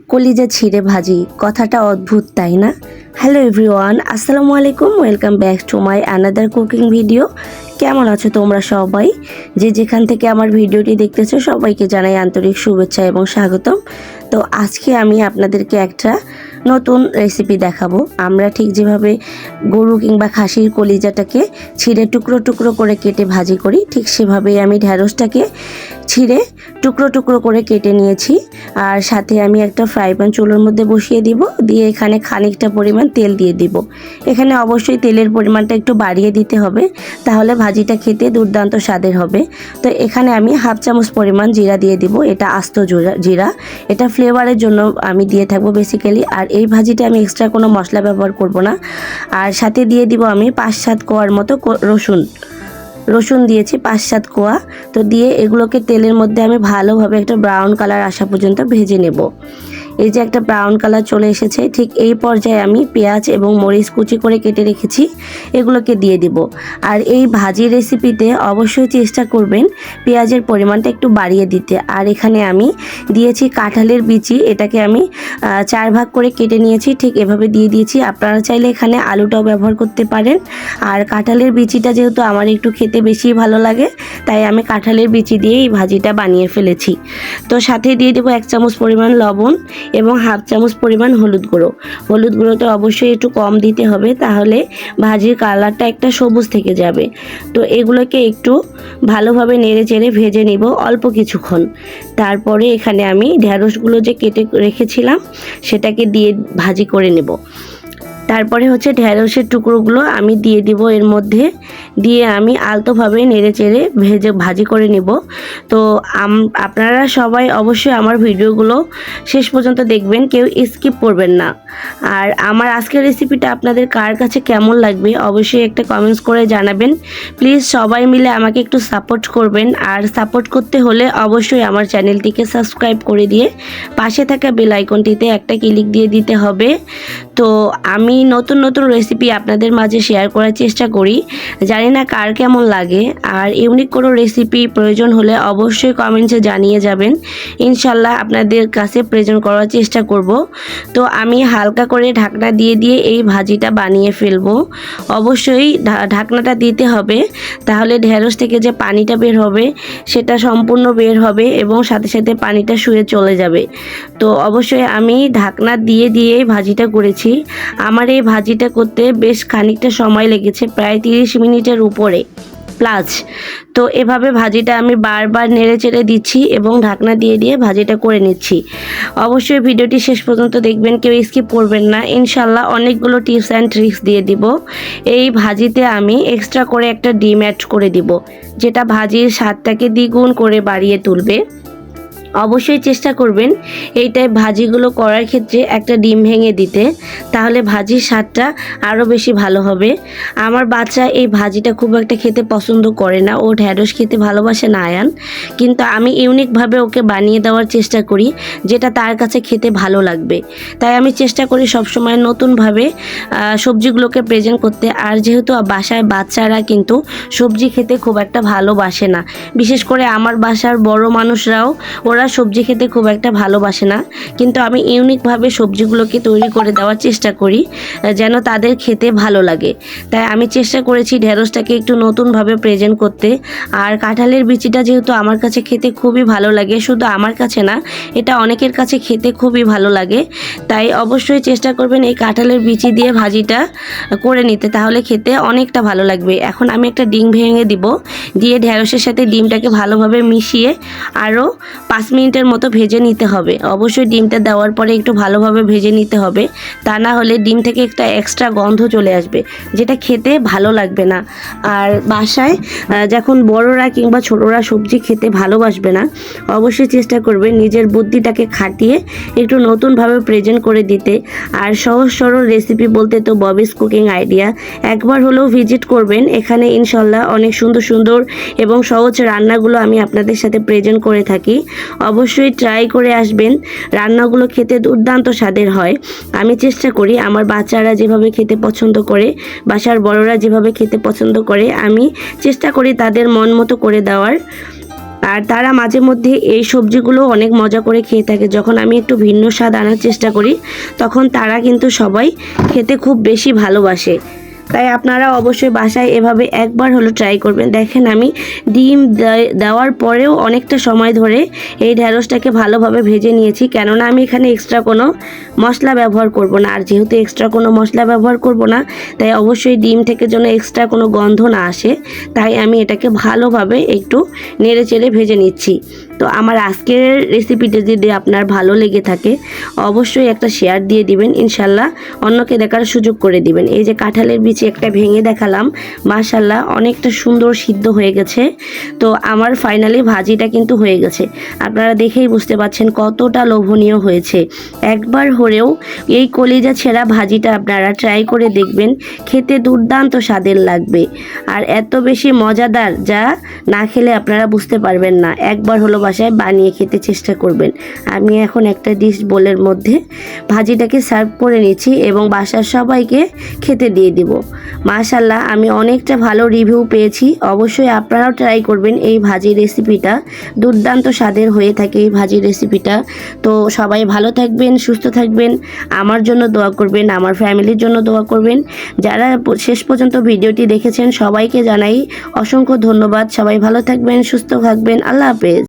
কলিজা ছিঁড়ে ভাজি, কথাটা অদ্ভুত তাই না? হ্যালো এভরিওয়ান, আসসালামু আলাইকুম, welcome back to my another cooking video. কেমন আছো তোমরা সবাই? যে যেখান থেকে আমার ভিডিওটি দেখতেছো সবাইকে জানাই আন্তরিক শুভেচ্ছা এবং স্বাগতম। তো আজকে আমি আপনাদেরকে একটা নতুন রেসিপি দেখাবো। আমরা ঠিক যেভাবে গরু কিংবা খাসির কলিজাটাকে ছিঁড়ে টুকরো টুকরো করে কেটে ভাজি করি, ঠিক সেভাবেই আমি ঢ্যাঁড়সটাকে ছিঁড়ে টুকরো টুকরো করে কেটে নিয়েছি। আর সাথে আমি একটা ফ্রাই প্যান চুলোর মধ্যে বসিয়ে দিব, দিয়ে এখানে খানিকটা পরিমাণ তেল দিয়ে দিব। এখানে অবশ্যই তেলের পরিমাণটা একটু বাড়িয়ে দিতে হবে, তাহলে ভাজিটা খেতে দুর্দান্ত স্বাদের হবে। তো এখানে আমি হাফ চামচ পরিমাণ জিরা দিয়ে দিব, এটা আস্ত জিরা, এটা ফ্লেভারের জন্য আমি দিয়ে থাকবো বেসিক্যালি। আর এই ভাজিতে আমি এক্সট্রা কোনো মশলা ব্যবহার করব না। আর সাথে দিয়ে দিব আমি 5-7 কোয়ার মতো রসুন দিয়েছি, 5-7 কোয়া। তো দিয়ে এগুলোকে তেলের মধ্যে আমি ভালোভাবে একটা ব্রাউন কালার আসা পর্যন্ত ভেজে নেব। এই যে একটা ব্রাউন কালার চলে এসেছে, ঠিক এই পর্যায়ে আমি পেঁয়াজ এবং মরিচ কুচি করে কেটে রেখেছি, এগুলোকে দিয়ে দিব। আর এই ভাজি রেসিপিতে অবশ্যই চেষ্টা করবেন পেঁয়াজের পরিমাণটা একটু বাড়িয়ে দিতে। আর এখানে আমি দিয়েছি কাঁঠালের বিচি, এটাকে আমি 4 ভাগ করে কেটে নিয়েছি, ঠিক এভাবে দিয়ে দিয়েছি। আপনারা চাইলে এখানে আলুটাও ব্যবহার করতে পারেন। আর কাঁঠালের বিচিটা যেহেতু আমার একটু খেতে বেশি ভালো লাগে, তাই আমি কাঁঠালের বিচি দিয়ে এই ভাজিটা বানিয়ে ফেলেছি। তো সাথে দিয়ে দেবো 1 চামচ পরিমাণ লবণ এবং হাফ চামচ পরিমাণ হলুদ গুঁড়োটা অবশ্যই একটু কম দিতে হবে, তাহলে ভাজির কালারটা একটা সবুজ থেকে যাবে। তো এগুলোকে একটু ভালোভাবে নেড়ে চেড়ে ভেজে নিব অল্প কিছুক্ষণ। তারপরে এখানে আমি ঢ্যাঁড়সগুলো যে কেটে রেখেছিলাম সেটাকে দিয়ে ভাজি করে নেব। তারপরে হচ্ছে ঢ্যাঁড়সের টুকরোগুলো আমি দিয়ে দিব এর মধ্যে, দিয়ে আমি আলতোভাবে নেড়ে চেড়ে ভাজি করে নেব। তো আপনারা সবাই অবশ্যই আমার ভিডিওগুলো শেষ পর্যন্ত দেখবেন, কেউ স্কিপ করবেন না। আর আমার আজকের রেসিপিটা আপনাদের কার কাছে কেমন লাগবে অবশ্যই একটা কমেন্টস করে জানাবেন। প্লিজ সবাই মিলে আমাকে একটু সাপোর্ট করবেন। আর সাপোর্ট করতে হলে অবশ্যই আমার চ্যানেলটিকে সাবস্ক্রাইব করে দিয়ে পাশে থাকা বেল আইকনটিতে একটা ক্লিক দিয়ে দিতে হবে। তো আমি নতুন নতুন রেসিপি আপনাদের মাঝে শেয়ার করার চেষ্টা করি, জানি না কার কেমন লাগে। আর ইউনিক কোনো রেসিপি প্রয়োজন হলে অবশ্যই কমেন্টসে জানিয়ে যাবেন, ইনশাল্লাহ আপনাদের কাছে প্রেজেন্ট করার চেষ্টা করব। তো আমি হালকা করে ঢাকনা দিয়ে দিয়ে এই ভাজিটা বানিয়ে ফেলবো। অবশ্যই ঢাকনাটা দিতে হবে, তাহলে ঢ্যাঁড়স থেকে যে পানিটা বের হবে সেটা সম্পূর্ণ বের হবে এবং সাথে সাথে পানিটা শুয়ে চলে যাবে। তো অবশ্যই আমি ঢাকনা দিয়ে দিয়ে ভাজিটা করেছি। আমার এই ভাজিটা করতে বেশ খানিকটা সময় লেগেছে, প্রায় 30 মিনিটের উপরে প্লাস। তো এভাবে ভাজিটা আমি বারবার নেড়ে চেড়ে দিচ্ছি এবং ঢাকনা দিয়ে দিয়ে ভাজিটা করে নিচ্ছি। অবশ্যই ভিডিওটি শেষ পর্যন্ত দেখবেন, কেউ স্কিপ করবেন না। ইনশাল্লাহ অনেকগুলো টিপস অ্যান্ড ট্রিক্স দিয়ে দিব। এই ভাজিতে আমি এক্সট্রা করে একটা ডিম অ্যাড করে দিব, যেটা ভাজির স্বাদটাকে দ্বিগুণ করে বাড়িয়ে তুলবে। অবশ্যই চেষ্টা করবেন এইটাই ভাজিগুলো করার ক্ষেত্রে একটা ডিম ভেঙে দিতে, তাহলে ভাজির স্বাদটা আরও বেশি ভালো হবে। আমার বাচ্চা এই ভাজিটা খুব একটা খেতে পছন্দ করে না, ও ঢ্যাঁড়স খেতে ভালোবাসে না আয়ান, কিন্তু আমি ইউনিকভাবে ওকে বানিয়ে দেওয়ার চেষ্টা করি যেটা তার কাছে খেতে ভালো লাগবে। তাই আমি চেষ্টা করি সবসময় নতুনভাবে সবজিগুলোকে প্রেজেন্ট করতে। আর যেহেতু বাসায় বাচ্চারা কিন্তু সবজি খেতে খুব একটা ভালোবাসে না, বিশেষ করে আমার বাসার বড় মানুষরাও ওরা সবজি খেতে খুব একটা ভালোবাসে না, কিন্তু আমি ইউনিকভাবে সবজিগুলোকে তৈরি করে দেওয়ার চেষ্টা করি যেন তাদের খেতে ভালো লাগে। তাই আমি চেষ্টা করেছি ঢ্যাঁড়সটাকে একটু নতুনভাবে প্রেজেন্ট করতে। আর কাঁঠালের বিচিটা যেহেতু আমার কাছে খেতে খুবই ভালো লাগে, শুধু আমার কাছে না, এটা অনেকের কাছে খেতে খুবই ভালো লাগে, তাই অবশ্যই চেষ্টা করবেন এই কাঁঠালের বিচি দিয়ে ভাজিটা করে নিতে, তাহলে খেতে অনেকটা ভালো লাগবে। এখন আমি একটা ডিম ভেঙে দিব, দিয়ে ঢ্যাঁড়সের সাথে ডিমটাকে ভালোভাবে মিশিয়ে আরও 5 মিনিটের মতো ভেজে নিতে হবে। অবশ্যই ডিমটা দেওয়ার পরে একটু ভালোভাবে ভেজে নিতে হবে, তা না হলে ডিম থেকে একটা এক্সট্রা গন্ধ চলে আসবে, যেটা খেতে ভালো লাগবে না। আর বাসায় যখন বড়রা কিংবা ছোটরা সবজি খেতে ভালোবাসবে না, অবশ্যই চেষ্টা করবে নিজের বুদ্ধিটাকে খাটিয়ে একটু নতুনভাবে প্রেজেন্ট করে দিতে। আর সহজ সরল রেসিপি বলতে তো ববিস কুকিং আইডিয়া, একবার হলেও ভিজিট করবেন। এখানে ইনশাল্লাহ অনেক সুন্দর সুন্দর এবং সহজ রান্নাগুলো আমি আপনাদের সাথে প্রেজেন্ট করে থাকি। অবশ্যই ট্রাই করে আসবেন, রান্নাগুলো খেতে দুর্দান্ত স্বাদের হয়। আমি চেষ্টা করি আমার বাচ্চারা যেভাবে খেতে পছন্দ করে, বাসার বড়রা যেভাবে খেতে পছন্দ করে, আমি চেষ্টা করি তাদের মন মতো করে দেওয়ার। আর তারা মাঝে মধ্যে এই সবজিগুলো অনেক মজা করে খেয়ে থাকে। যখন আমি একটু ভিন্ন স্বাদ আনার চেষ্টা করি তখন তারা কিন্তু সবাই খেতে খুব বেশি ভালোবাসে। তাই আপনারা অবশ্যই বাসায় এভাবে একবার হলো ট্রাই করবেন। দেখেন আমি ডিম দেওয়ার পরেও অনেকটা সময় ধরে এই ঢ্যাঁড়সটাকে ভালোভাবে ভেজে নিয়েছি, কেননা আমি এখানে এক্সট্রা কোনো মশলা ব্যবহার করব না। আর যেহেতু এক্সট্রা কোনো মশলা ব্যবহার করব না, তাই অবশ্যই ডিম থেকে যেন এক্সট্রা কোনো গন্ধ না আসে, তাই আমি এটাকে ভালোভাবে একটু নেড়ে চেড়ে ভেজে নিচ্ছি। তো আমার আজকের রেসিপিটা যদি আপনার ভালো লেগে থাকে অবশ্যই একটা শেয়ার দিয়ে দিবেন, ইনশাল্লাহ অন্যকে দেখার সুযোগ করে দিবেন। এই যে কাঁঠালের বিচি একটা ভেঙে দেখালাম, মাশাল্লাহ অনেকটা সুন্দর সিদ্ধ হয়ে গেছে। তো আমার ফাইনালি ভাজিটা কিন্তু হয়ে গেছে, আপনারা দেখেই বুঝতে পারছেন কতটা লোভনীয় হয়েছে। একবার হলেও এই কলিজা ছেঁড়া ভাজিটা আপনারা ট্রাই করে দেখবেন, খেতে দুর্দান্ত স্বাদের লাগবে আর এত বেশি মজাদার যা না খেলে আপনারা বুঝতে পারবেন না। একবার হলো বাসায় বানিয়ে খেতে চেষ্টা করবেন। আমি এখন একটা ডিশ বোলের মধ্যে ভাজিটাকে সার্ভ করে নিচ্ছি এবং বাসার সবাইকে খেতে দিয়ে দিব। মাশাল্লাহ আমি অনেকটা ভালো রিভিউ পেয়েছি। অবশ্যই আপনারাও ট্রাই করবেন এই ভাজি রেসিপিটা, দুর্দান্ত স্বাদের হয়ে থাকে এই ভাজি রেসিপিটা। তো সবাই ভালো থাকবেন, সুস্থ থাকবেন, আমার জন্য দোয়া করবেন, আমার ফ্যামিলির জন্য দোয়া করবেন। যারা শেষ পর্যন্ত ভিডিওটি দেখেছেন সবাইকে জানাই অসংখ্য ধন্যবাদ। সবাই ভালো থাকবেন, সুস্থ থাকবেন, আল্লাহ হাফেজ।